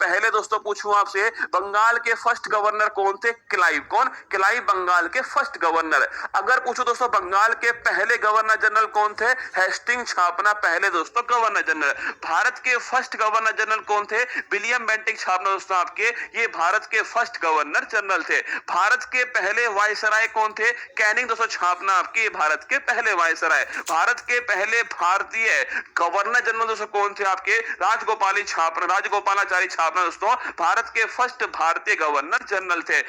पहले दोस्तों पूछूं आपसे, बंगाल के फर्स्ट गवर्नर कौन थे? क्लाइव। कौन? क्लाइव बंगाल के फर्स्ट गवर्नर। अगर पूछो दोस्तों बंगाल के पहले गवर्नर जनरल कौन थे? हेस्टिंग छापना पहले दोस्तों गवर्नर जनरल। भारत के फर्स्ट गवर्नर जनरल कौन थे? विलियम बेंटिक छापना दोस्तों आपके, ये भारत के फर्स्ट गवर्नर जनरल थे। भारत के पहले वायसराय कौन थे? कैनिंग दोस्तों छापना आपके, भारत के पहले वायसराय। भारत के पहले भारतीय गवर्नर जनरल दोस्तों कौन थे आपके? राजगोपालाचारी छापना दोस्तों भारत के फर्स्ट भारतीय गवर्नर जनरल थे।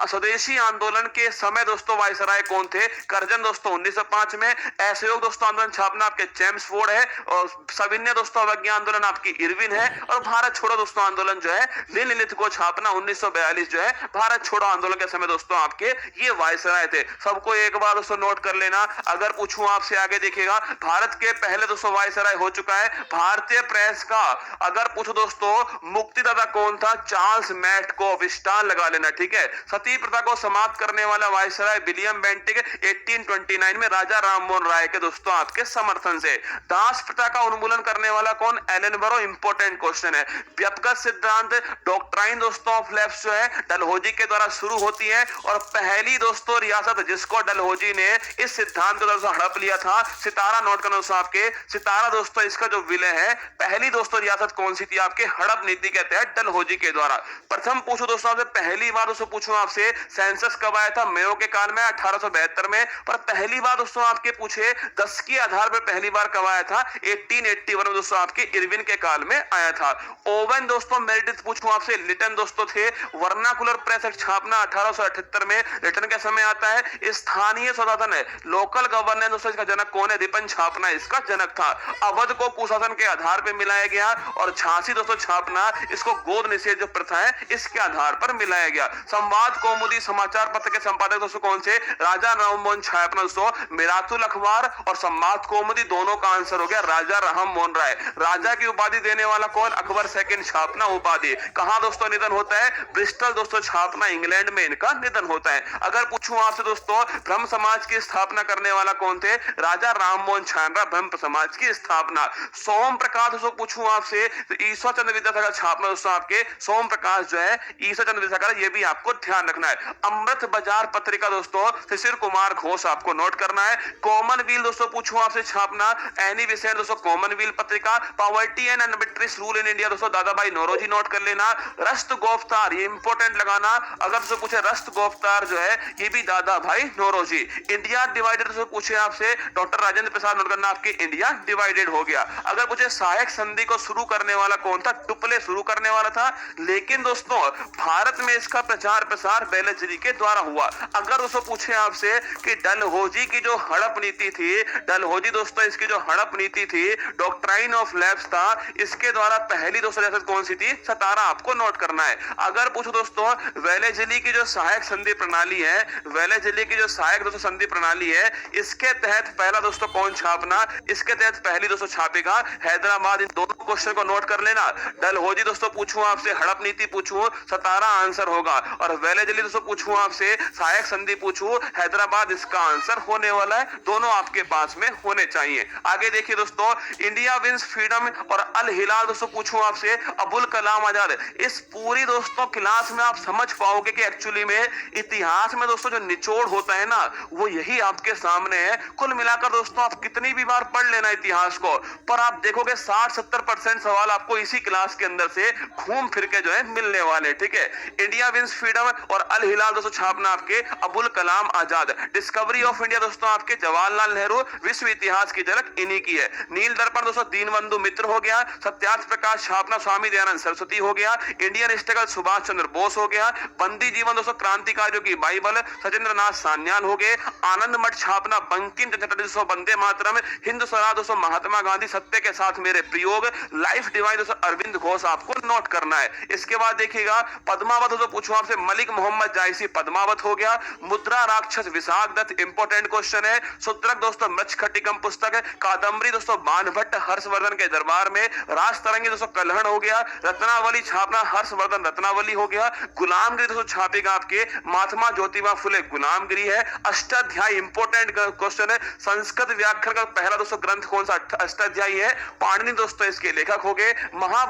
स्वदेशी आंदोलन के समय दोस्तों वायसराय कौन थे? कर्जन दोस्तों 1905 में। असहयोग दोस्तों आंदोलन छापना आपके चेम्सफोर्ड है, और सविनय दोस्तों अवज्ञा आंदोलन आपकी इरविन है, और भारत छोड़ो दोस्तों आंदोलन जो है लिनलिथ को छापना 1942 जो है भारत छोड़ो आंदोलन के समय दोस्तों आपके ये वायसराय थे। सबको एक बार दोस्तों नोट कर लेना। अगर पूछूं आपसे आगे देखिएगा, भारत के पहले दोस्तों वायसराय हो चुका है भारतीय प्रेस का। अगर पूछो दोस्तों मुक्तिदाता कौन था? Charles Metcalfe. स्टार लगा लेना, ठीक है। सती प्रथा को समाप्त करने वाला वायसराय विलियम बेंटिक 1829 में राजा राममोहन राय के दोस्तों आपके समर्थन से। दास प्रथा का उन्मूलन करने वाला कौन? एलनबरो। इंपॉर्टेंट क्वेश्चन है। व्यक्तिगत सिद्धांत डॉक्ट्राइन दोस्तों ऑफ लेफ्ट जो है डलहौजी के द्वारा शुरू होती है, और पहली दोस्तों रियासत जिसको डलहौजी ने इस सिद्धांत को दोस्तों हड़प लिया था, सितारा। नोट करना दोस्तों आपके, सितारा दोस्तों इसका जो विलय है, पहली दोस्तों रियासत कौन सी थी आपके? हड़प नीति के तहत डलहौजी के द्वारा। प्रथम पूछो दोस्तों आपसे, पहली बार दोस्तों पूछूं आपसे सेंसस कब आया था? मेयो के काल में 1872 में। पर पहली बार दोस्तों आपके पूछे 10 के आधार पर पहली बार कब आया था? 1881 में दोस्तों आपके इरविन के काल में आया था। ओवन दोस्तों मेरिडिथ पूछूं आपसे, लिटन दोस्तों थे। वर्नाकुलर प्रेस एक्ट छापना 1878 में, लिटन के समय आता है। स्थानीय स्वशासन है, लोकल गवर्नेंस दोस्तों इसका जनक कौन है? रिपन छापना इसका जनक था। अवध को कुशासन के आधार पर मिलाया गया, और झांसी दोस्तों छापना इसको गोद निषेध जो प्रथा है इसके आधार पर मिलाया गया। संवाद कौमुदी समाचार पत्र के संपादक दोस्तों कौन से? राजा राममोहन छापना दोस्तों। मिरातुल अखबार और संवाद कौमुदी दोनों का आंसर हो गया राजा राममोहन राय। राजा की उपाधि देने वाला कौन? अकबर सेकंड छापना उपाधि। कहां दोस्तों निधन होता है? ब्रिस्टल दोस्तों छापना, इंग्लैंड में इनका निधन होता है। अगर पूछूं आपसे दोस्तों ब्रह्म समाज की स्थापना करने वाला कौन थे? राजा राममोहन छानरा ब्रह्म समाज की स्थापना। सोम प्रकाश दोस्तों पूछूं आपसे, तो ईश्वर चंद्र विद्यासागर छापना दोस्तों आपके, सोम प्रकाश जो है ईश्वर चंद्र विद्यासागर, ये भी आपको ध्यान रखना है। अमृत बाजार पत्रिका दोस्तों शिशिर कुमार घोष आपको नोट करना है। कॉमनवेल्थ दोस्तों पूछूं आपसे छापना एनी बेसेंट दोस्तों, कॉमनवेल्थ पत्रिका। Poverty and unBritish rule in India दोस्तों दादा भाई नौरोजी, नोट कर लेना। रस्त गोफ्तार, ये इंपॉर्टेंट लगाना। अगर दोस्तों पूछे रस्त गोफ्तार जो है ये भी दादा भाई नौरोजी। इंडिया डिवाइडेड दोस्तों पूछे आपसे डॉक्टर राजेंद्र प्रसाद, नोट करना आपके इंडिया डिवाइडेड हो गया। अगर पूछे सहायक संधि को शुरू करने वाला कौन था? टुपले शुरू करने वाला था, लेकिन दोस्तों भारत में इसका प्रचार प्रसार बेलजरी के द्वारा हुआ। अगर दोस्तों पूछे आपसे कि डलहौजी की जो हड़प नीति थी, डलहौजी दोस्तों इसकी जो हड़प नीति थी डॉक्ट्राइन ऑफ लैप्स था, इसके द्वारा पहली दोस्तों रियासत कौन सी थी? सतारा आपको नोट करना है। अगर पूछो दोस्तों वेलेजली की जो सहायक संधि प्रणाली है, वेलेजली की जो सहायक दोस्तों संधि प्रणाली है, इसके तहत पहला दोस्तों कौन छापना? इसके तहत पहली दोस्तों छापेगा हैदराबाद। इन दोनों क्वेश्चन को नोट कर लेना। डलहौजी दोस्तों पूछूं आपसे, हड़प नीति पूछूं, सतारा आंसर होगा, और वेलेजली दोस्तों पूछूं आपसे, सहायक संधि पूछूं, हैदराबाद इसका आंसर होने वाला है। दोनों आपके पास में होने चाहिए। आगे देखिए दोस्तों, इंडिया विंस फ्रीडम और अल हिलाल दोस्तों पूछूं आपसे, अबुल कलाम आजाद। इस पूरी दोस्तों क्लास में आप समझ पाओगे कि एक्चुअली में इतिहास में दोस्तों जो निचोड़ होता है ना, वो यही आपके सामने है। कुल मिलाकर दोस्तों आप कितनी भी बार पढ़ लेना इतिहास को, पर आप देखोगे 60-70% सवाल आपको इसी क्लास के अंदर से घूम फिर के जो है मिलने वाले, ठीक है। इंडिया विंस फ्रीडम और अल हिलाल दोस्तों छापना आपके Abul Kalam Azad. Discovery of India दोस्तों आपके जवाहरलाल नेहरू। विश्व इतिहास की झलक इन्हीं की है। नील दर्पण दोस्तों दीनबंधु मित्र हो गया। सत्यार्थ प्रकाश छापना स्वामी दयानंद सरस्वती हो गया। इंडियन स्ट्रगल सुभाष चंद्र बोस हो गया। बंदी जीवन दोस्तों क्रांतिकारियों की बाइबल सजेंद्र नाथ सान्याल हो गए। आनंद मठ छापना बंकिम चंद्र दोस्तों वंदे मातरम। हिंद स्वराज दोस्तों महात्मा गांधी। सत्य के साथ मेरे प्रयोग। लाइफ डिवाइन दोस्तों अरविंद घोष आपको नोट करना है। इसके बाद देखिएगा पद्मावत दोस्तों पूछूं आपसे, मलिक मोहम्मद जायसी पद्मावत हो गया। मुद्रा राक्षस विशाख दत्त, इंपॉर्टेंट क्वेश्चन है। सूत्रक दोस्तों मृच्छकटिकम पुस्तक है। कादम्बरी दोस्तों बाणभट्ट हर्षवर्धन के दरबार में। राज तरंगी दोस्तों कलहण हो गया। रत्नावली छापना हर्षवर्धन रत्नावली हो गया। गुलामगिरी दोस्तों छापेगा आपके महात्मा ज्योतिबा फुले गुलामगिरी है। अष्टाध्यायी इंपॉर्टेंट क्वेश्चन है। संस्कृत व्याकरण का पहला दोस्तों ग्रंथ कौन सा? अष्टाध्यायी है। पाणिनि दोस्तों इसके लेखक हो गए।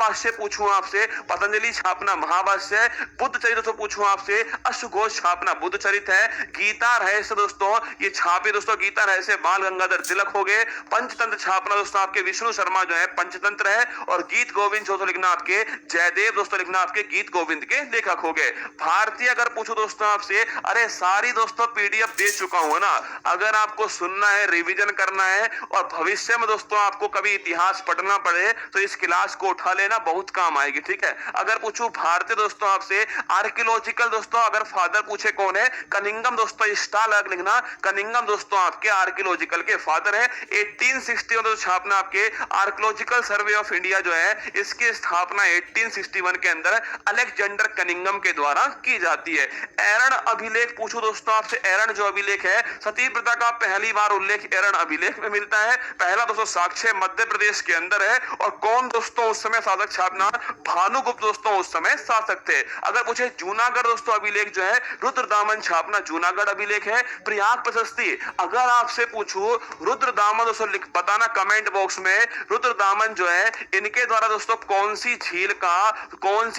महाभाष्य पूछूं आपसे, पतंजलि छापना महाभाष्य, बुद्ध चरित्र दोस्तों पूछूं आपसे, अश्वघोष छापना बुद्ध चरित्र है, गीता रहस्य दोस्तों ये छापे दोस्तों गीता रहस्य बाल गंगाधर तिलक हो गए, पंचतंत्र छापना दोस्तों आपके विष्णु शर्मा जो है पंचतंत्र है, और गीत गोविंद दोस्तों लिखना आपके जयदेव दोस्तों लिखना आपके गीत गोविंद के लेखक हो गए। भारतीय अगर पूछो दोस्तों आपसे, अरे सारी दोस्तों पीडीएफ दे चुका हूं ना, अगर आपको सुनना है रिवीजन करना है और भविष्य में दोस्तों आपको कभी इतिहास पढ़ना पड़े तो इस क्लास को उठा लेना, बहुत काम आएगी, ठीक है। अगर पूछूं भारतीय दोस्तों आपसे आर्कियोलॉजिकल दोस्तों अगर फादर पूछे कौन है, कनिंगम दोस्तों स्टार अलग लिखना, कनिंगम दोस्तों आपके आर्कियोलॉजिकल के फादर है। 1861 में छापना आपके आर्कियोलॉजिकल सर्वे ऑफ इंडिया जो है इसकी स्थापना 1861 के अंदर अलेक्जेंडर कनिंगम के द्वारा की जाती है। एरन अभिलेख पूछो दोस्तों आपसे, एरन जो अभिलेख है सती प्रथा का पहली बार उल्लेख एरन अभिलेख में मिलता है। पहला दोस्तों साक्ष्य मध्य प्रदेश के अंदर है, और कौन दोस्तों उस समय शासक छापना, भानुगुप्त दोस्तों उस समय शासक थे। अगर पूछे जूनागढ़ दोस्तों अभिलेख जो है रुद्रदामन छापना जूनागढ़ अभिलेख है। प्रयाग प्रशस्ति अगर आपसे पूछूं रुद्रदामन दोस्तों बताना कमेंट बॉक्स में, रुद्रदामन जो है इनके द्वारा दोस्तों कौन सी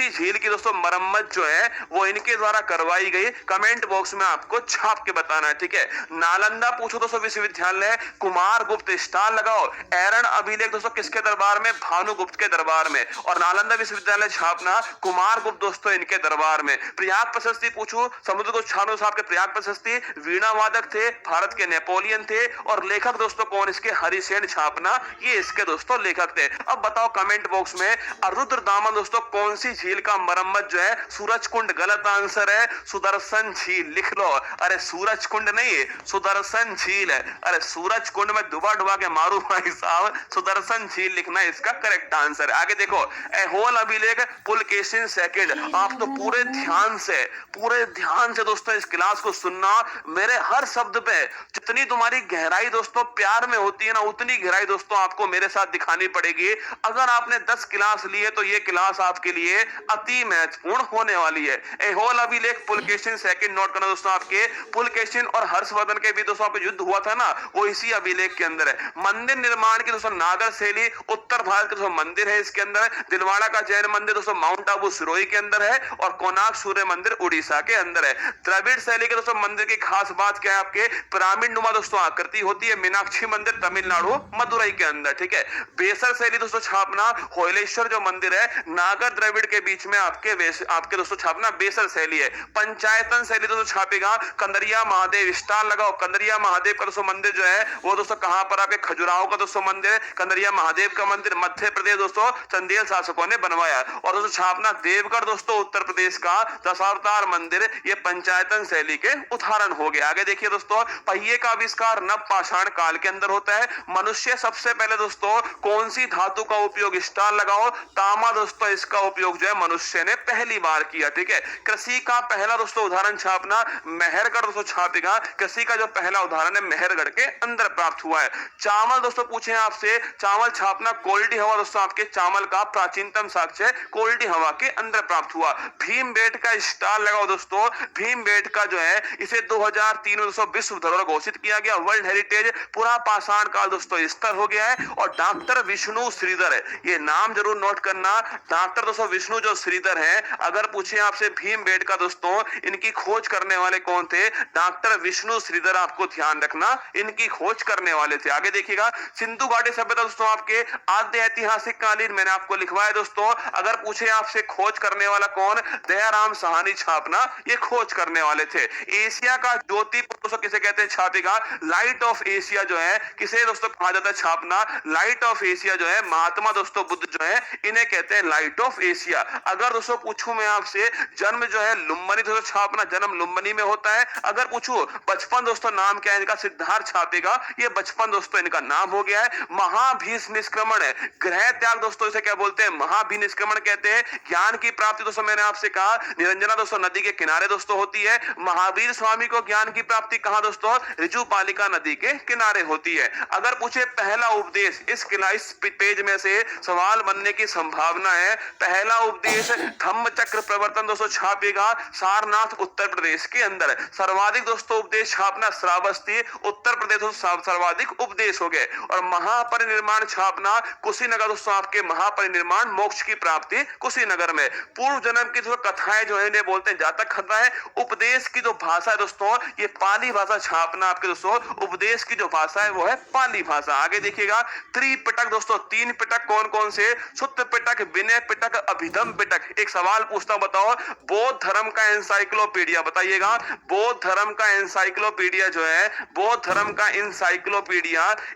झील की दोस्तों मरम्मत जो है वो इनके द्वारा करवाई गई, कमेंट बॉक्स में आपको छाप के बताना है, ठीक है। नालंदा पूछो दोस्तों विश्वविद्यालय कुमार गुप्त स्टार लगाओ, एरन अभिलेख दोस्तों किसके दरबार में, भानुगुप्त के दरबार में, और नालंदा विश्वविद्यालय छापना कुमार गुप्त दोस्तों इनके दरबार में। प्रयाग प्रशस्ति पूछो समुद्रगुप्त छानो साहब के प्रयाग प्रशस्ति, वीणा वादक थे, भारत के नेपोलियन थे, और लेखक दोस्तों कौन इसके, हरिसेन छापना ये इसके दोस्तों लेखक थे। अब बताओ कमेंट बॉक्स में रुद्रदामन दोस्तों कौन सी झील का मरम्मत जो है, सूरज कुंड गलत आंसर है, सुदर्शन झील लिख लो। अरे सूरज कुंड नहीं सुदर्शन झील है, अरे सूरज कुंड में डुबा डुबा के मारू भाई साहब, सुदर्शन झील लिखना इसका करेक्ट आंसर है। आगे देखो एहोल अभिलेख पुलकेशिन सेकंड, आप तो पूरे ध्यान से दोस्तों इस क्लास को सुनना, मेरे हर शब्द पे जितनी तुम्हारी गहराई दोस्तों प्यार में होती है ना उतनी गहराई दोस्तों आपको मेरे साथ दिखानी पड़ेगी। अगर आपने 10 क्लास लिए तो ये क्लास आपके लिए अति महत्वपूर्ण होने वाली है। एहोल अभिलेख पुलकेशिन सेकंड नोट करना दोस्तों, आपके पुलकेशिन और हर्षवर्धन के भी दोस्तों आपको युद्ध हुआ था ना वो इसी अभिलेख के अंदर है। मंदिर निर्माण की दोस्तों नागर शैली उत्तर भारत के दोस्तों मंदिर है इसके अंदर, दिलवाड़ा का जैन मंदिर दोस्तों माउंट आबू सिरोही के अंदर है, और कोणार्क सूर्य मंदिर उड़ीसा के अंदर है। द्रविड़ शैली के दोस्तों मंदिर की खास बात क्या है, आपके पिरामिड नुमा दोस्तों आकृति होती है, मीनाक्षी मंदिर तमिलनाडु मदुरई के अंदर, ठीक है। बेसर शैली दोस्तों छापना होयलेश्वर जो मंदिर है नागर द्रविड़ के बीच में आपके दोस्तों छापना बेसर शैली है। पंचायतन शैली दोस्तों छापेगा कंदरिया महादेव स्टार लगाओ, कंदरिया महादेव का दोस्तों मंदिर जो है वो दोस्तों कहां पर, आपके खजुराहो का दोस्तों मंदिर, कंदरिया महादेव का मंदिर मध्य प्रदेश दोस्तों चंदेल शासकों ने बनवाया। और दोस्तों छापना देवगढ़ दोस्तों उत्तर प्रदेश का दशावतार मंदिर, ये पंचायतन शैली के उदाहरण हो गए। आगे देखिए दोस्तों पहिए का आविष्कार नव पाषाण काल के अंदर होता है। मनुष्य सबसे पहले दोस्तों कौन सी धातु का उपयोग, स्टार लगाओ, तांबा दोस्तों इसका उपयोग जो है मनुष्य ने पहली बार किया, ठीक है। कृषि का पहला दोस्तों उदाहरण छापना मेहरगढ़ दोस्तों छापेगा, कृषि का जो पहला उदाहरण है मेहरगढ़ के अंदर प्राप्त हुआ है। चावल दोस्तों पूछे आपसे, चावल छापना कोल्डी हवा दोस्तों आपके चावल का प्राचीनतम साक्ष्य कोल्डी हवा के अंदर प्राप्त हुआ। भीमबेटका स्टार लगाओ दोस्तों, भीमबेटका जो है इसे 2003 में दोस्तों विश्व धरोहर घोषित किया गया, वर्ल्ड हेरिटेज पुरा पाषाण काल दोस्तों स्तर हो गया है। और डॉक्टर विष्णु श्रीधर है, ये नाम जरूर नोट करना, डॉक्टर दोस्तों विष्णु जो श्रीधर है, अगर पूछे आपसे भीमबेटका दोस्तों इनकी खोज करने वाले कौन थे, डॉक्टर विष्णु श्रीधर, आपको ध्यान रखना इनकी खोज करने वाले थे। आगे देखिएगा सिंधु घाटी सभ्यता दोस्तों आपके आद्य ऐतिहासिक कालीन मैंने आपको लिखवाया दोस्तों, अगर पूछे आपसे खोज करने वाला कौन, दयाराम साहनी छापना ये खोज करने वाले थे। एशिया का ज्योति दोस्तों किसे कहते हैं, छापेगा लाइट ऑफ एशिया जो है किसे दोस्तों कहा जाता है, छापना लाइट ऑफ एशिया जो है महात्मा दोस्तों बुद्ध जो है इन्हें कहते हैं लाइट ऑफ एशिया। अगर दोस्तों पूछूं मैं आपसे जन्म जो है लुम्बिनी दोस्तों छापना जन्म लुम्बिनी में होता है। अगर पूछूं बचपन दोस्तों नाम क्या है इनका, सिद्धार्थ छापेगा, ये बचपन दोस्तों इनका नाम हो गया है। महाभीष निष्क्रमण है, ग्रह त्याग दोस्तों इसे क्या बोलते हैं, महाभीष निष्क्रमण कहते हैं। ज्ञान की प्राप्ति दोस्तों मैंने आपसे कहा निरंजना दोस्तों नदी के किनारे दोस्तों होती है। महावीर स्वामी को ज्ञान की प्राप्ति कहां दोस्तों, ऋजुपालिका नदी के किनारे होती है। अगर पूछे पहला उपदेश, इस पेज में से सवाल बनने की संभावना है। पहला उपदेश धम्मचक्र प्रवर्तन दोस्तों छापेगा सारनाथ उत्तर प्रदेश के अंदर। सर्वाधिक दोस्तों उपदेश छापना श्रावस्ती उत्तर प्रदेश सर्वाधिक उपदेश हो गए। और महापरिनिर्माण छापना कुशीनगर दोस्तों आपके महापरिनिर्माण महापरिनिर्माण मोक्ष की प्राप्ति कुशीनगर में। पूर्व जन्म की जो कथाएं जो है इन्हें बोलते हैं जातक कथा है। उपदेश की जो भाषा है दोस्तों ये पाली भाषा छापना आपके दोस्तों, उपदेश की जो भाषा है वो है पाली भाषा। आगे देखिएगा त्रिपिटक दोस्तों, तीन पिटक कौन कौन से? सुत्त पिटक, विनय पिटक, अभिधम पिटक। एक सवाल पूछता हूं, बताओ बौद्ध धर्म का एनसाइक्लोपीडिया, बताइएगा बौद्ध धर्म का एनसाइक्लोपीडिया जो है, बौद्ध धर्म का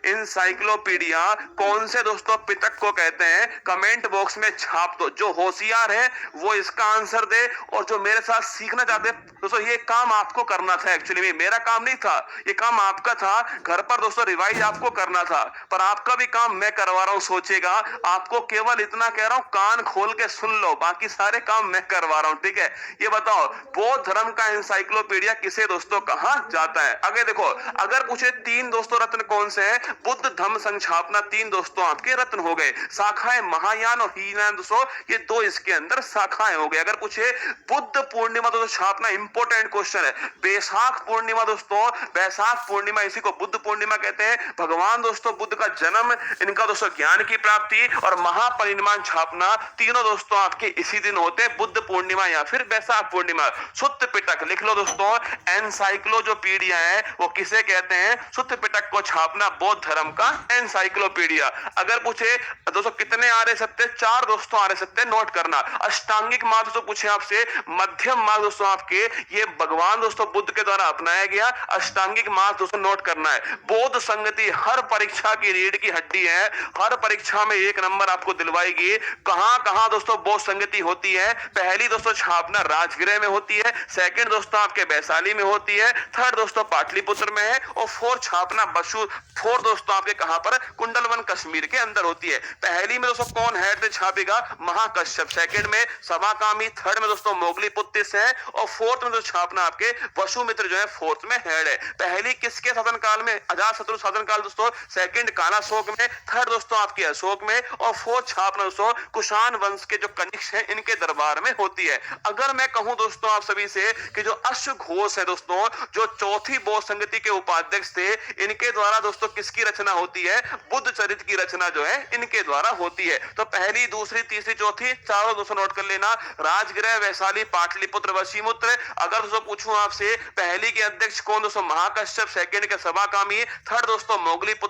एनसाइक्लोपीडिया कौन से दोस्तों पिटक को कहते हैं? कमेंट बॉक्स में छाप दो। जो होशियार है वो इसका आंसर दे, और जो मेरे साथ सीखना चाहते हैं दोस्तों, ये काम आपको करना था। एक्चुअली में मेरा काम नहीं था, ये काम आपका था। घर पर दोस्तों रिवाइज आपको करना था, पर आपका भी काम मैं करवा रहा हूं। सोचेगा, आपको केवल इतना कह रहा हूं, कान खोल के सुन लो, बाकी सारे काम मैं करवा रहा हूं, ठीक है? ये बताओ बौद्ध धर्म का एनसाइक्लोपीडिया किसे दोस्तों कहा जाता है? आगे देखो, अगर पूछे तीन दोस्तों रत्न कौन से हैं? बुद्ध धम्म संस्थापना, तीन दोस्तों आपके रत्न हो गए। शाखाएं महायान और हीनयान दोस्तों, ये दो इसके अंदर शाखाएं हो गए। अगर पूछे बुद्ध पूर्णिमा दोस्तों छापना, इंपॉर्टेंट क्वेश्चन है। बैसाख पूर्णिमा दोस्तों, बैसाख पूर्णिमा, इसी को बुद्ध पूर्णिमा कहते हैं। भगवान दोस्तों बुद्ध का जन्म, इनका दोस्तों ज्ञान की प्राप्ति और महापरिनिर्वाण छापना, तीनों दोस्तों आपके इसी दिन होते हैं, बुद्ध पूर्णिमा या फिर बैसाख पूर्णिमा। सुत्त पिटक लिख लो दोस्तों, एनसाइक्लोपीडिया है वो किसे कहते हैं? सुत्त पिटक को छापना बौद्ध धर्म का एनसाइक्लोपीडिया। अगर पूछे दोस्तों कितने आर्य सत्य? चार दोस्तों आर्य सत्य, नोट करना। अष्टांगिक मार्ग दोस्तों पूछे आपसे, मध्यम मार्ग दोस्तों आपके ये भगवान दोस्तों बुद्ध के द्वारा अपनाया गया अष्टांगिक मार्ग दोस्तों नोट करना है। बौद्ध संगति हर परीक्षा की रीढ़ की हड्डी है, हर परीक्षा में एक नंबर आपको दिलवाएगी। कहां कहां दोस्तों बौद्ध संगति होती है? पहली दोस्तों छापना राजगृह में होती है, सेकंड दोस्तों आपके वैशाली में होती है, थर्ड दोस्तों पाटलिपुत्र में है, और फोर्थ छापना बसु, फोर्थ दोस्तों आपके कहां पर? कुंडलवन कश्मीर के अंदर होती है। पहली में दोस्तों कौन हेड से छापेगा? महाकश्यप, सेकंड में सभाकामी, थर्ड में दोस्तों मोगलीपुत्र है, और फोर्थ में जो छापना आपके वसुमित्र जो है फोर्थ में हेड है। पहली किसके शासन काल में? अजातशत्रु शासन काल दोस्तों, सेकंड कालाशोक में, थर्ड दोस्तों आपके अशोक में, और फोर्थ छापना दोस्तों कुषाण वंश के जो कनिष्क हैं इनके दरबार में होती है। अगर मैं कहूं दोस्तों आप सभी से कि जो अश्वघोष है दोस्तों, जो चौथी बौद्ध संगति के उपाध्यक्ष थे, इनके द्वारा दोस्तों किसकी रचना होती है? बुद्ध चरित की रचना जो है इनके द्वारा होती है। तो पहली, दूसरी, तीसरी, चौथी, चारों दोस्तों नोट कर लेना। राजगृह, वैशाली, पाटलिपुत्र, वशीमुत्र। अगर दोस्तों पूछूं आपसे पहली के अध्यक्ष कौन दोस्तों? महाकश्यप, सेकंड के सभाकामी, थर्ड दोस्तों मोगलीपुत्र,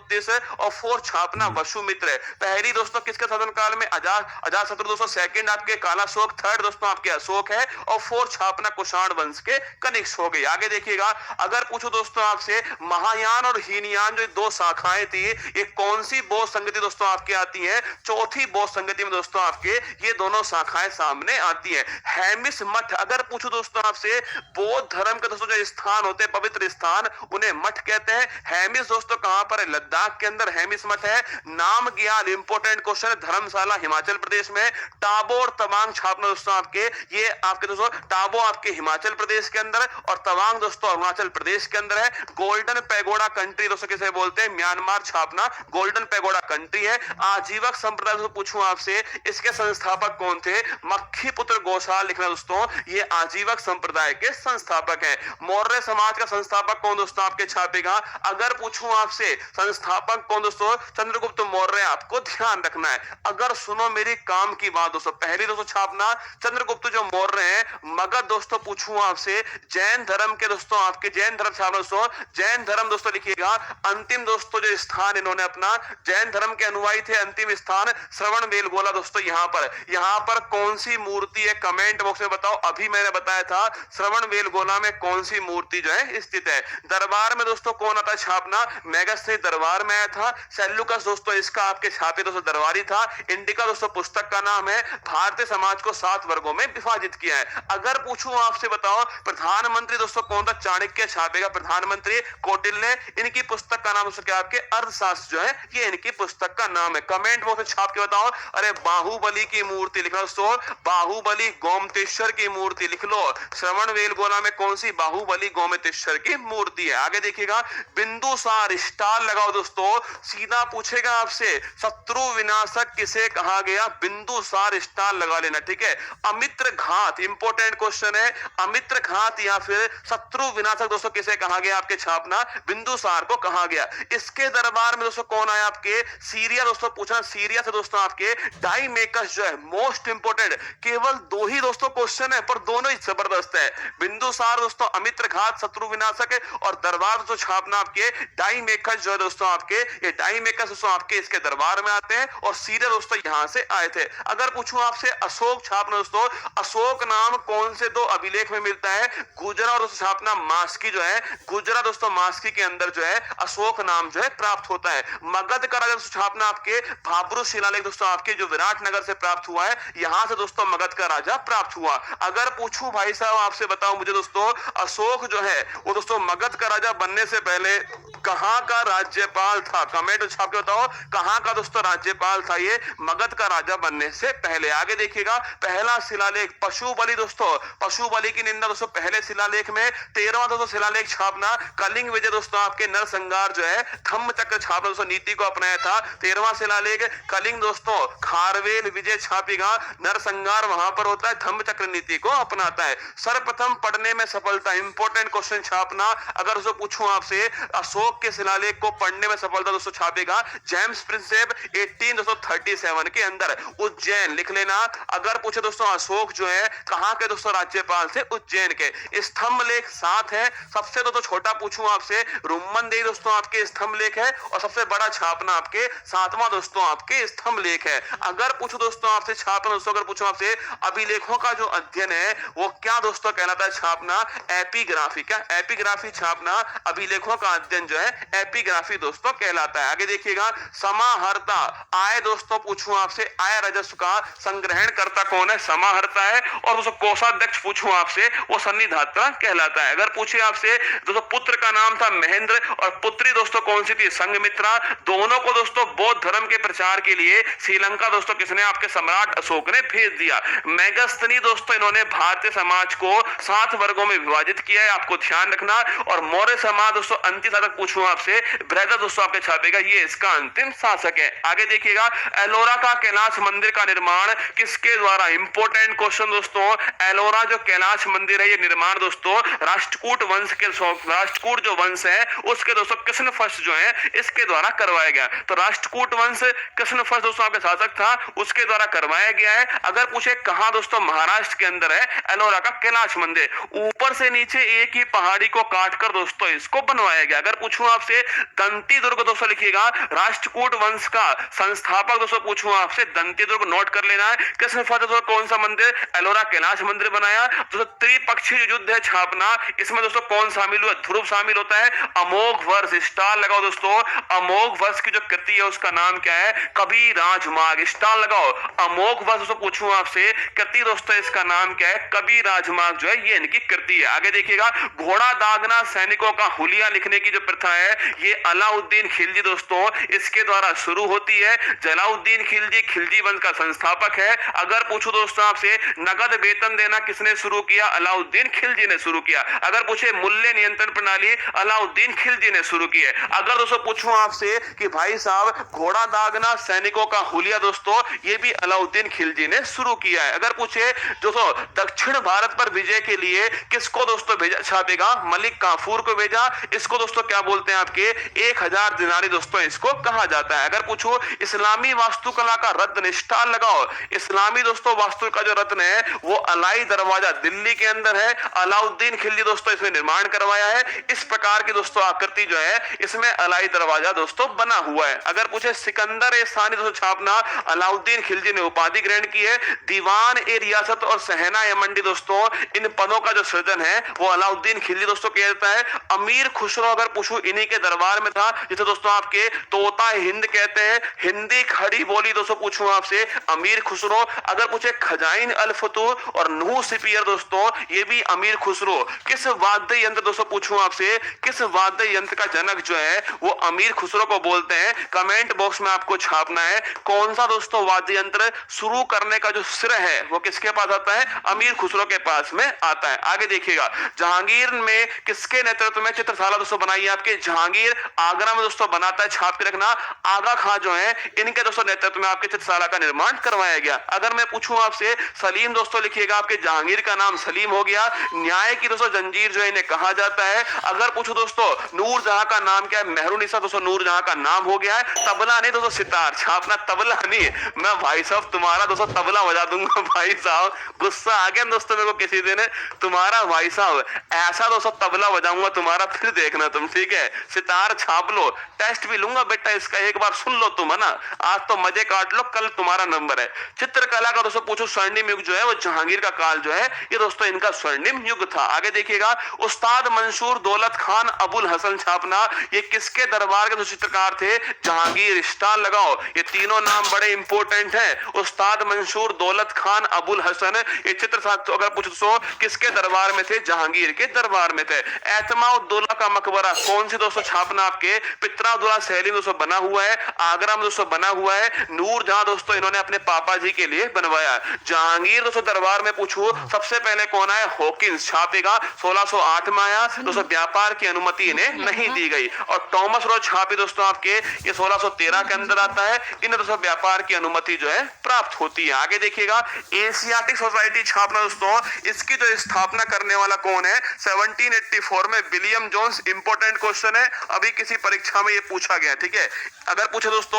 और फोर्थ छापना वसुमित्र। पहली दोस्तों किसके शासन काल में? अजातशत्रु दोस्तों, सेकंड आपके कालाशोक, थर्ड दोस्तों आपके अशोक है, और फोर्थ छापना कुषाण वंश के कनिष्क हो गई। आगे देखिएगा, अगर पूछो दोस्तों आपसे महायान और हीनयान जो दो शाखाएं थी, ये कौन सी बौद्ध संगति दोस्तों आपके आती है? चौथी बौद्ध संगति में दोस्तों आपके ये दोनों शाखाएं सामने आती है। हेमिस मठ, अगर पूछो दोस्तों आपसे बौद्ध धर्म के दोस्तों जो स्थान होते हैं, पवित्र स्थान, उन्हें मठ कहते हैं। हेमिस दोस्तों कहां पर है? लद्दाख के अंदर हेमिस मठ है। नाम ज्ञान, इंपॉर्टेंट क्वेश्चन है, धर्मशाला हिमाचल प्रदेश में। टाबो और तवांग छापना दोस्तों आपके, ये आपके दोस्तों टाबो आपके हिमाचल प्रदेश के अंदर और तवांग दोस्तों अरुणाचल प्रदेश के अंदर है। गोल्डन पैगोडा कंट्री दोस्तों किसे बोलते हैं? म्यांमार छापना गोल्डन पैगोडा कंट्री है। आजीवक संप्रदाय से पूछूं आपसे, इसके संस्थापक कौन थे? मक्खी पुत्र गोसाल लिखना दोस्तों, ये आजीवक संप्रदाय के संस्थापक हैं। मौर्य समाज का संस्थापक कौन दोस्तों आपके छापेगा? अगर पूछूं आपसे संस्थापक कौन दोस्तों? चंद्रगुप्त मौर्य, आपको ध्यान रखना है। अगर सुनो मेरी काम की बात दोस्तों, पहली दोस्तों छापना चंद्रगुप्त जो मौर्य हैं। मगध दोस्तों पूछूं आपसे, जैन धर्म के दोस्तों आपके जैन धर्म छापना दोस्तों, जैन धर्म दोस्तों लिखिएगा। अंतिम दोस्तों जो स्थान इन्होंने अपना जैन धर्म के अनुयायी थे, अंतिम स्थान श्रवण बेलगोला दोस्तों। यहां पर कौन सी मूर्ति है? कमेंट बॉक्स में बताओ। अभी मैंने बताया था श्रवण बेलगोला में कौन सी मूर्ति जो है स्थित है। दरबार में दोस्तों कौन आता है छापना? मेगस्थनी दरबार में आया था। सेल्यूकस दोस्तों इसका आपके छापे दोस्तों दरबारी था। इंडिका दोस्तों पुस्तक का नाम है। भारतीय समाज को 7 वर्गों में विभाजित किया है। अगर पूछूं आपसे बताओ प्रधानमंत्री दोस्तों कौन था? चाणक्य छापेगा प्रधानमंत्री, कौटिल्य। इनकी पुस्तक का नाम दोस्तों क्या आपके? अर्थशास्त्र जो है ये इनकी पुस्तक का नाम है। कमेंट बॉक्स में छाप के बताओ। अरे बाहुबली की मूर्ति लिखना दोस्तों, बाहुबली गोमतेश्वर की मूर्ति लिख लो। श्रवण बेलगोला में कौन सी? बाहुबली गोमतेश्वर की मूर्ति है। आगे देखिएगा, बिंदुसार स्टार लगाओ दोस्तों, सीधा पूछेगा आपसे शत्रु विनाशक किसे कहा गया? बिंदुसार स्टार लगा लेना, ठीक है। अमित्र घात, इंपॉर्टेंट क्वेश्चन है। अमित्र घात या फिर शत्रु विनाशक दोस्तों किसे कहा गया? आपके छापना बिंदुसार को कहा गया। इसके दरबार में दोस्तों कौन आया आपके? सीरिया दोस्तों पूछना, सीरिया से दोस्तों आपके डाई मेकर्स जो है मोस्ट इंपोर्टेंट, केवल दो ही दोस्तों क्वेश्चन है पर दोनों ही जबरदस्त है। बिंदुसार दोस्तों अमित्र घात शत्रु विनाशक है, और दरबार दोस्तों छापना आपके डाई मेकर्स जो है दोस्तों आपके, ये डाई मेकर्स दोस्तों आपके इसके दरबार में आते हैं और सीधे दोस्तों यहां से आए थे। अगर पूछूं आपसे अशोक छापना दोस्तों, अशोक नाम कौन से दो अभिलेख में मिलता है? गुजरा और दोस्तों छापना मास्की जो है, गुजरा दोस्तों मास्की के अंदर जो है अशोक नाम जो है प्राप्त होता है। मगध का राजा छापना आपके भाब्रू शिलालेख दोस्तों आपके जो विराटनगर से प्राप्त हुआ है, यहां से दोस्तों मगध का राजा प्राप्त हुआ। अगर पूछूं भाई साहब आपसे बताओ मुझे दोस्तों, अशोक जो है वो दोस्तों मगध का राजा बनने से पहले कहां का राज्यपाल था? कमेंट छाप के बताओ कहां का दोस्तों राज्यपाल था ये मगध का राजा बनने से पहले। आगे देखिएगा पहला शिलालेख पशु बलि दोस्तों, पशु बलि की निंदा दोस्तों पहले शिलालेख में। 13वां दोस्तों शिलालेख छापना कलिंग विजय दोस्तों आपके नरसंहार जो है धम्म चक्र छापना दोस्तों नीति को अपनाया था। 13वां शिलालेख कलिंग दोस्तों खारवेल विजय छापेगा, नरसंहार वहां पर होता है, धम्म चक्र नीति को अपनाता है। सर्वप्रथम पढ़ने में सफलता, इंपोर्टेंट क्वेश्चन छापना। अगर दोस्तों पूछूं आपसे अशोक के शिलालेख को पढ़ने में सफलता दोस्तों छापेगा जेम्स प्रिंसेप 1837 के अंदर, उज्जैन लिख लेना। अगर पूछे दोस्तों अशोक जो है कहां के दोस्तों राज्यपाल थे? उज्जैन के। स्तंभ लेख 7 है। सबसे दोस्तों छोटा पूछूं आपसे रुम्मन देवी दोस्तों आपके स्तंभ लेख है, और सबसे बड़ा छापना आपके 7वां दोस्तों आपके स्तंभ लेख है। अगर पूछूं दोस्तों आपसे छापना दोस्तों, अगर पूछूं आपसे अभिलेखों का जो अध्ययन है वो क्या दोस्तों कहलाता है? छापना एपिग्राफी। क्या एपिग्राफी छापना अभिलेखों का अध्ययन जो है एपिग्राफी दोस्तों कहलाता है। आगे देखिएगा समाहर्ता, आय दोस्तों पूछूं आपसे आय राजस्व का संग्रहण करता कौन है? समाहर्ता है। और दोस्तों कोषाध्यक्ष पूछूं आपसे वो सन्निधाता कहलाता है। अगर पूछे आपसे दोस्तों पुत्र का नाम था महेंद्र और पुत्री दोस्तों कौन सी थी? संघमित्रा। दोनों को दोस्तों बौद्ध धर्म के प्रचार के लिए श्रीलंका दोस्तों किसने? आपके सम्राट अशोक ने भेज दिया। मेगस्थनी दोस्तों इन्होंने भारतीय समाज को 7 वर्गों में विभाजित किया है, आपको ध्यान रखना। और मौर्य समाज दोस्तों अंतिम शासक पूछूं आपसे बृहद दोस्तों आपके छापेगा, ये इसका अंतिम शासक है। आगे देखिएगा एलोरा का कैलाश मंदिर का निर्माण किसके द्वारा? इंपोर्टेंट क्वेश्चन दोस्तों, एलोरा जो कैलाश मंदिर है ये निर्माण दोस्तों राष्ट्रकूट वंश के, राष्ट्रकूट जो वंश है उसके दोस्तों कृष्ण फर्स्ट जो है इसके द्वारा करवाया गया। तो राष्ट्रकूट वंश कृष्ण फर्स्ट दोस्तों आपके शासक था, उसके द्वारा करवाया गया है। अगर पूछे कहां दोस्तों? महाराष्ट्र के अंदर है एलोरा का कैलाश मंदिर। ऊपर से नीचे एक ही पहाड़ी को काटकर दोस्तों इसको बनवाया गया। अगर पूछूं आपसे दंती दुर्ग दोस्तों लिखिएगा, राष्ट्रकूट वंश का संस्थापक दोस्तों पूछूं आपसे दंती दुर्ग नोट कर लेना है। कृष्ण फर्स्ट दोस्तों कौन सा मंदिर? एलोरा कैलाश मंदिर बनाया। दोस्तों त्रिपक्षीय युद्ध है छापना, इसमें दोस्तों कौन शामिल हुआ? ध्रुव शामिल होता है। अमोघ वर्ष, स्टार लगाओ दोस्तों, अमोघ वर्ष की जो कृति है उसका नाम क्या है? कबीर राजमार्ग, स्टार लगाओ। अमोघ वर्ष दोस्तों पूछूं आपसे कृति दोस्तों इसका नाम क्या है? कबीर राजमार्ग जो है ये इनकी कृति है। आगे देखिएगा घोड़ा दागना सैनिकों का हुलिया लिखने की जो प्रथा है ये अलाउद्दीन खिलजी दोस्तों इसके द्वारा शुरू होती है। जलाउद्दीन खिलजी खिलजी वंश का संस्थापक है। अगर पूछूं दोस्तों आपसे नगद वेतन देना किसने शुरू किया? अलाउद्दीन खिलजी ने शुरू किया। अगर पूछे मूल्य नियंत्रण प्रणाली अलाउद्दीन खिलजी ने शुरू की है। अगर दोस्तों पूछूं आपसे कि भाई साहब घोड़ा दागना सैनिकों का हुलिया दोस्तों ये भी अलाउद्दीन खिलजी ने शुरू किया है। अगर पूछे दोस्तों दक्षिण भारत पर विजय के लिए किसको दोस्तों भेजा छापेगा? मलिक काफूर को भेजा। इसको दोस्तों क्या बोलते हैं? आपके 1000 दिनारी दोस्तों इसको कहा जाता है। अगर पूछो इस्लामी वास्तुकला का रत्न, स्टार लगाओ। इस्लामी दोस्तों वास्तु का जो रत्न है वो अलाई दरवाजा दिल्ली के अंदर है। अलाउद्दीन खिलजी दोस्तों इसमें निर्माण करवाया है। इस प्रकार की दोस्तों आकृति जो है इसमें अलाई दरवाजा दोस्तों बना हुआ है। अगर पूछे सिकंदर ए सानी दोस्तों छापना अलाउद्दीन खिलजी ने उपाधि ग्रहण की है। दीवान ए रियासत और सहना ए मंडी दोस्तों इन पदों का जो सृजन है वो अलाउद्दीन खिलजी दोस्तों किया जाता है। अमीर खुसरो अगर पूछूं इन्हीं के दरबार में था, जिसे दोस्तों आपके तोता हिंद कहते हैं। हिंदी खड़ी बोली दोस्तों पूछूं आपसे अमीर खुसरो। अगर पूछे खजाइन अल फतूह और नूह सिपियर दोस्तों ये भी अमीर खुसरो। किस वाद्य यंत्र दोस्तों पूछूं आपसे, किस वाद्य यंत्र का जनक जो है वो अमीर खुसरो को बोलते हैं? कमेंट बॉक्स में आपको छापना है कौन सा दोस्तों वाद्य यंत्र शुरू करने का जो श्रेय है वो किसके पास आता है? अमीर खुसरो के पास में आता है। आगे देखिए देखिएगा, जहांगीर में किसके नेतृत्व में चित्रशाला दोस्तों बनाई है आपके? जहांगीर आगरा में दोस्तों बनाता है, छाप के रखना। आगा खां जो है इनके दोस्तों नेतृत्व में आपके चित्रशाला का निर्माण करवाया गया। अगर मैं पूछूं आपसे सलीम दोस्तों लिखिएगा, आपके जहांगीर का नाम सलीम हो गया। न्याय की दोस्तों जंजीर जो है इन्हें कहा जाता है। अगर पूछो दोस्तों नूरजहां का नाम क्या है? मेहरुनिसा दोस्तों नूरजहां का नाम हो गया है। तबला नहीं दोस्तों सितार, छापना तबला नहीं। मैं भाई साहब तुम्हारा दोस्तों तबला बजा दूंगा भाई साहब, गुस्सा आ गया दोस्तों मेरे को किसी दिन, तुम्हारा भाई साहब ऐसा दोस्तों तबला बजाऊंगा तुम्हारा, फिर देखना तुम, ठीक है? सितार छाप लो, टेस्ट भी लूंगा बेटा इसका, एक बार सुन लो तुम, है ना? आज तो मजे काट लो, कल तुम्हारा नंबर है। चित्रकला का दोस्तों पूछो स्वर्णिम युग जो है वो जहांगीर का काल जो है ये दोस्तों इनका स्वर्णिम युग था। आगे देखिएगा, उस्ताद मंसूर दौलत खान अबुल हसन छापना, ये किसके दरबार के चित्रकार थे? जहांगीर। स्टार लगाओ, ये तीनों नाम बड़े इंपॉर्टेंट हैं। उस्ताद मंसूर दौलत खान अबुल हसन, ये चित्र अगर पूछो तो किसके दरबार में थे? जहांगीर के दरबार में थे। एतमाउद्दौला का मकबरा कौन सी दोस्तों छापना आपके? पित्राउद्दौला शैली में दोस्तों बना हुआ है, आगरा में दोस्तों बना हुआ है। नूरजहां दोस्तों इन्होंने अपने पापा जी के लिए बनवाया। जहांगीर दोस्तों दरबार में पूछो सबसे पहले कौन आया? हॉकिंस छापेगा, 1608 में आया दोस्तों। व्यापार की अनुमति इन्हें नहीं दी गई। और थॉमस रोज छापे दोस्तों आपके ये 1613 के अंदर आता है, इन्हें दोस्तों व्यापार की अनुमति जो है प्राप्त होती है। आगे देखिएगा, एशियाटिक सोसाइटी छापना दोस्तों, इसकी जो स्थापना करने वाला कौन है? 1784 में विलियम जोन्स। इंपॉर्टेंट क्वेश्चन है, अभी किसी परीक्षा में ये पूछा गया, ठीक है? अगर पूछे दोस्तों